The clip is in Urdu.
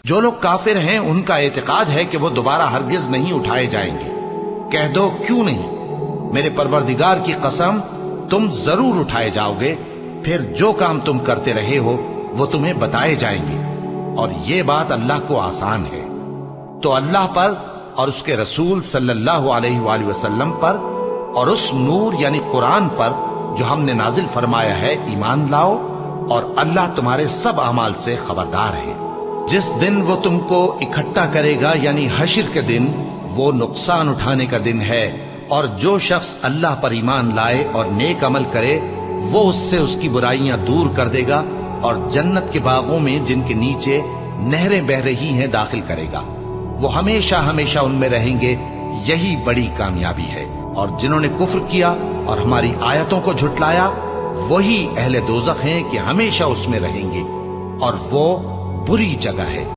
جو لوگ کافر ہیں ان کا اعتقاد ہے کہ وہ دوبارہ ہرگز نہیں اٹھائے جائیں گے۔ کہہ دو کیوں نہیں، میرے پروردگار کی قسم تم ضرور اٹھائے جاؤ گے، پھر جو کام تم کرتے رہے ہو وہ تمہیں بتائے جائیں گے، اور یہ بات اللہ کو آسان ہے۔ تو اللہ پر اور اس کے رسول صلی اللہ علیہ وآلہ وسلم پر اور اس نور یعنی قرآن پر جو ہم نے نازل فرمایا ہے ایمان لاؤ، اور اللہ تمہارے سب اعمال سے خبردار ہے۔ جس دن وہ تم کو اکٹھا کرے گا یعنی حشر کے دن، وہ نقصان اٹھانے کا دن ہے، اور جو شخص اللہ پر ایمان لائے اور نیک عمل کرے وہ اس سے اس کی برائیاں دور کر دے گا اور جنت کے باغوں میں جن کے نیچے نہریں بہ رہی ہیں داخل کرے گا، وہ ہمیشہ ہمیشہ ان میں رہیں گے، یہی بڑی کامیابی ہے۔ اور جنہوں نے کفر کیا اور ہماری آیتوں کو جھٹلایا وہی اہل دوزخ ہیں کہ ہمیشہ اس میں رہیں گے، اور وہ بری جگہ ہے۔